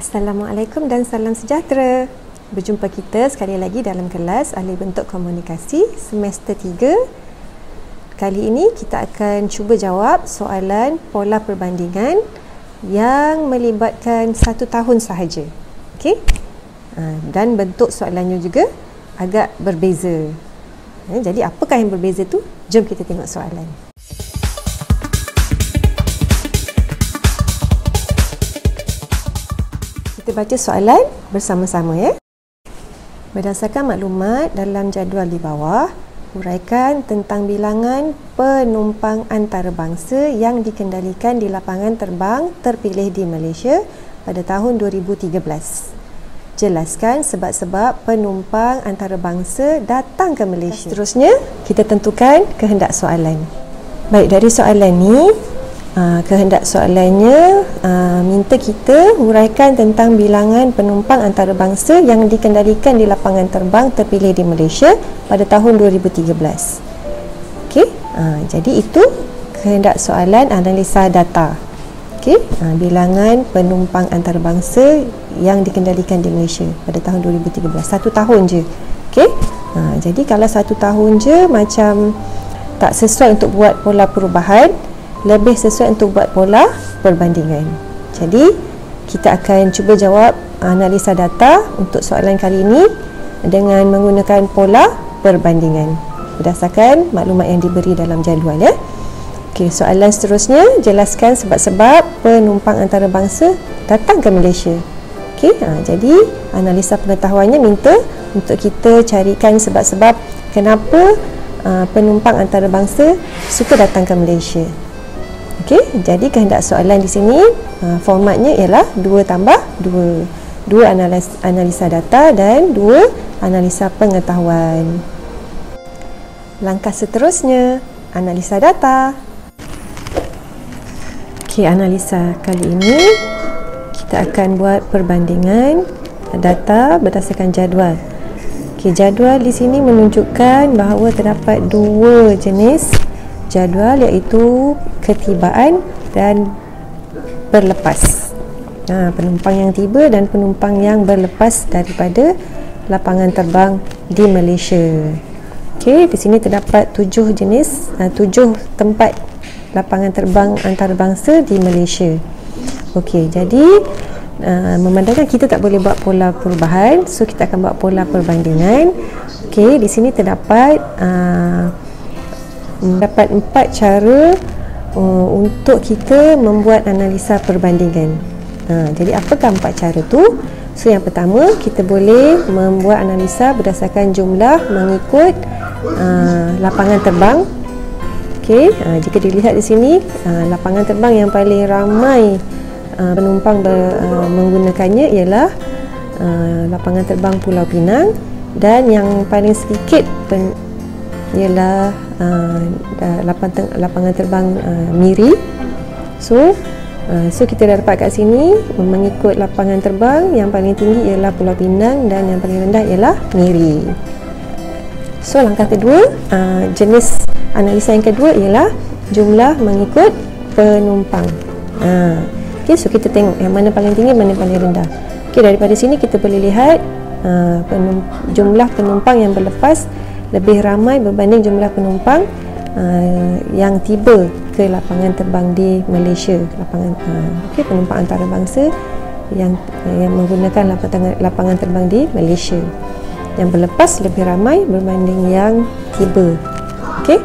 Assalamualaikum dan salam sejahtera. Berjumpa kita sekali lagi dalam kelas Ahli Bentuk Komunikasi semester 3. Kali ini kita akan cuba jawab soalan pola perbandingan yang melibatkan 1 tahun sahaja. Okey? Dan bentuk soalannya juga agak berbeza. Jadi apakah yang berbeza tu? Jom kita tengok soalan. Kita baca soalan bersama-sama ya. Berdasarkan maklumat dalam jadual di bawah, huraikan tentang bilangan penumpang antarabangsa yang dikendalikan di lapangan terbang terpilih di Malaysia pada tahun 2013. Jelaskan sebab-sebab penumpang antarabangsa datang ke Malaysia. Seterusnya, kita tentukan kehendak soalan. Baik, dari soalan ni, kehendak soalannya minta kita huraikan tentang bilangan penumpang antarabangsa yang dikendalikan di lapangan terbang terpilih di Malaysia pada tahun 2013. Okey, jadi itu kehendak soalan analisa data. Okey, bilangan penumpang antarabangsa yang dikendalikan di Malaysia pada tahun 2013. 1 tahun je. Okey, jadi kalau 1 tahun je macam tak sesuai untuk buat pola perubahan, lebih sesuai untuk buat pola perbandingan. Jadi kita akan cuba jawab analisa data untuk soalan kali ini dengan menggunakan pola perbandingan berdasarkan maklumat yang diberi dalam jadual ya. Okey, soalan seterusnya, jelaskan sebab-sebab penumpang antarabangsa datang ke Malaysia. Okey, jadi analisa pengetahuannya minta untuk kita carikan sebab-sebab kenapa penumpang antarabangsa suka datang ke Malaysia. Okey, jadi kehendak soalan di sini formatnya ialah 2 tambah 2. 2 analisa data dan 2 analisa pengetahuan. Langkah seterusnya, analisa data. Okey, analisa kali ini kita akan buat perbandingan data berdasarkan jadual. Okey, jadual di sini menunjukkan bahawa terdapat 2 jenis jadual, iaitu ketibaan dan berlepas. Penumpang yang tiba dan penumpang yang berlepas daripada lapangan terbang di Malaysia. Okey, di sini terdapat 7 jenis, 7 tempat lapangan terbang antarabangsa di Malaysia. Okey, jadi memandangkan kita tak boleh buat pola perubahan, so kita akan buat pola perbandingan. Okey, di sini terdapat 4 cara untuk kita membuat analisa perbandingan. Jadi apakah 4 cara tu? So yang pertama, kita boleh membuat analisa berdasarkan jumlah mengikut lapangan terbang. Okey, jika dilihat di sini, lapangan terbang yang paling ramai penumpang menggunakannya ialah lapangan terbang Pulau Pinang, dan yang paling sedikit ialah lapangan terbang Miri. So kita dah dapat kat sini mengikut lapangan terbang yang paling tinggi ialah Pulau Pinang dan yang paling rendah ialah Miri. So langkah kedua, jenis analisa yang kedua ialah jumlah mengikut penumpang. Okay, so kita tengok yang mana paling tinggi, mana paling rendah. Okay, daripada sini kita boleh lihat jumlah penumpang yang berlepas lebih ramai berbanding jumlah penumpang yang tiba ke lapangan terbang di Malaysia. Penumpang antarabangsa yang menggunakan lapangan terbang di Malaysia. Yang berlepas lebih ramai berbanding yang tiba. Okey,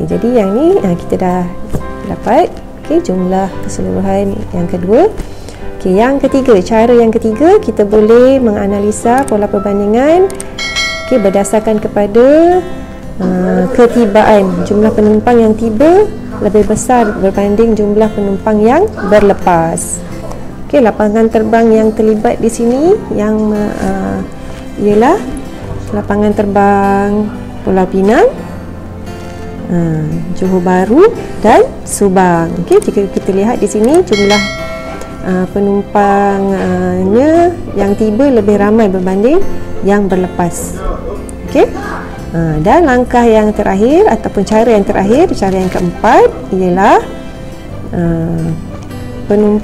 jadi yang ni kita dah dapat jumlah keseluruhan yang kedua. Okey, yang ketiga, cara yang ketiga, kita boleh menganalisa pola perbandingan berdasarkan kepada ketibaan. Jumlah penumpang yang tiba lebih besar berbanding jumlah penumpang yang berlepas. Okey, lapangan terbang yang terlibat di sini yang ialah lapangan terbang Pulau Pinang, Johor Bahru dan Subang. Okey, jika kita lihat di sini jumlah penumpangnya yang tiba lebih ramai berbanding yang berlepas. Okey. Dan langkah yang terakhir ataupun cara yang terakhir, cara yang keempat ialah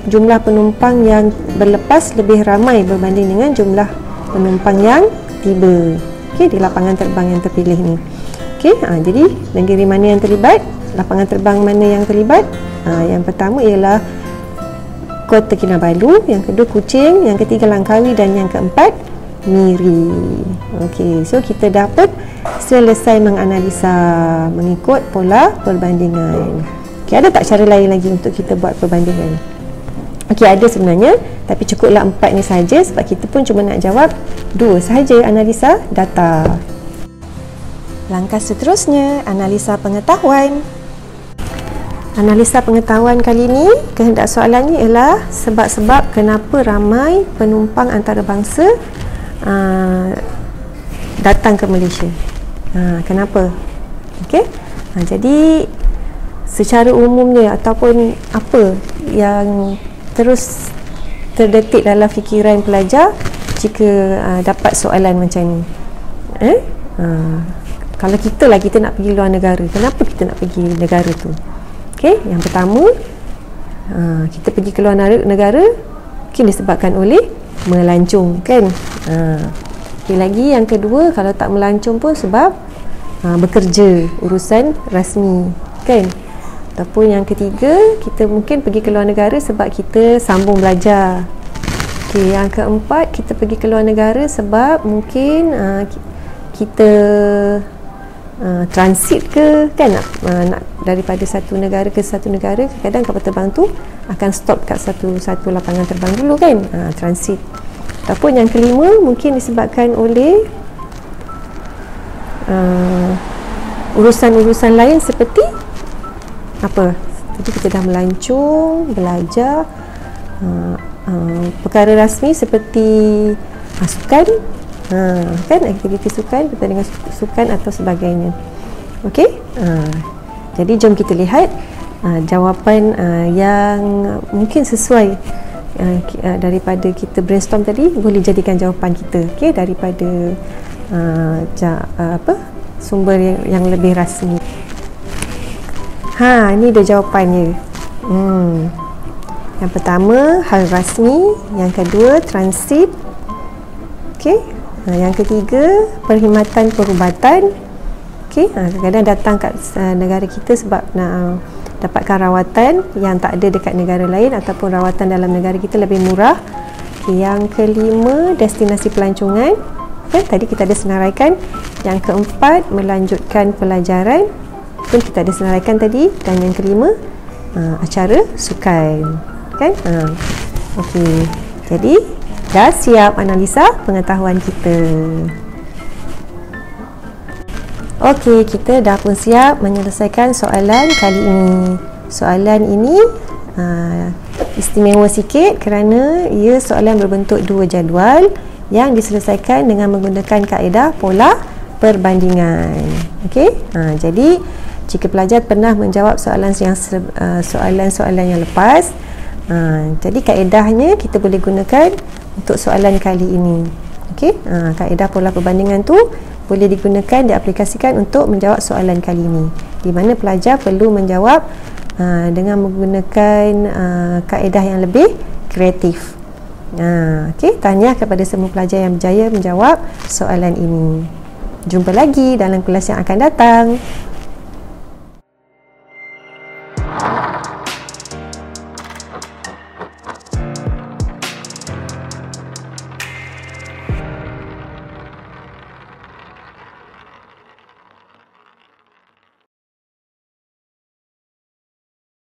jumlah penumpang yang berlepas lebih ramai berbanding dengan jumlah penumpang yang tiba. Okey, di lapangan terbang yang terpilih ni. Okey, jadi negeri mana yang terlibat, lapangan terbang mana yang terlibat? Yang pertama ialah Kota Kinabalu, yang kedua Kuching, yang ketiga Langkawi dan yang keempat Miri. Okey, so kita dapat selesai menganalisa mengikut pola perbandingan. Okey, ada tak cara lain lagi untuk kita buat perbandingan? Okey, ada sebenarnya, tapi cukuplah 4 ni saja sebab kita pun cuma nak jawab 2 sahaja analisa data. Langkah seterusnya, analisa pengetahuan. Analisa pengetahuan kali ini, kehendak soalannya ialah sebab-sebab kenapa ramai penumpang antarabangsa datang ke Malaysia. Kenapa? Okey. Jadi secara umumnya ataupun apa yang terus terdetik dalam fikiran pelajar jika dapat soalan macam ni? Kalau kita nak pergi luar negara, kenapa kita nak pergi negara tu? Okey, yang pertama, kita pergi ke luar negara mungkin disebabkan oleh melancong, kan? Okay, lagi yang kedua, kalau tak melancong pun sebab bekerja, urusan rasmi, kan? Ataupun yang ketiga, kita mungkin pergi ke luar negara sebab kita sambung belajar. Okay, yang keempat, kita pergi ke luar negara sebab mungkin kita transit ke, kan, nak daripada satu negara ke satu negara. Kadang kapal terbang tu akan stop kat satu lapangan terbang dulu, kan, transit. Ataupun yang kelima mungkin disebabkan oleh urusan-urusan lain seperti apa? Jadi kita dah melancong, belajar, perkara rasmi seperti sukan, kan, aktiviti sukan, pertandingan sukan atau sebagainya. Okey, jadi jom kita lihat jawapan yang mungkin sesuai daripada kita brainstorm tadi, boleh jadikan jawapan kita, okey, daripada sumber yang lebih rasmi. Ini dia jawapannya. Yang pertama, hal rasmi. Yang kedua, transit. Okey. Yang ketiga, perkhidmatan perubatan. Okey, kadang-kadang datang kat negara kita sebab nak dapatkan rawatan yang tak ada dekat negara lain ataupun rawatan dalam negara kita lebih murah. Okey, yang kelima, destinasi pelancongan. Okay, tadi kita ada senaraikan. Yang keempat, melanjutkan pelajaran pun kita ada senaraikan tadi. Dan yang kelima, acara sukan, kan? Okey, jadi dah siap analisa pengetahuan kita. Okey, kita dah pun siap menyelesaikan soalan kali ini. Soalan ini istimewa sikit kerana ia soalan berbentuk 2 jadual yang diselesaikan dengan menggunakan kaedah pola perbandingan. Okey, jadi jika pelajar pernah menjawab soalan-soalan yang lepas, jadi kaedahnya kita boleh gunakan untuk soalan kali ini. Okey, kaedah pola perbandingan tu boleh digunakan, diaplikasikan untuk menjawab soalan kali ini, di mana pelajar perlu menjawab dengan menggunakan kaedah yang lebih kreatif. Okey, tahniah kepada semua pelajar yang berjaya menjawab soalan ini. Jumpa lagi dalam kelas yang akan datang.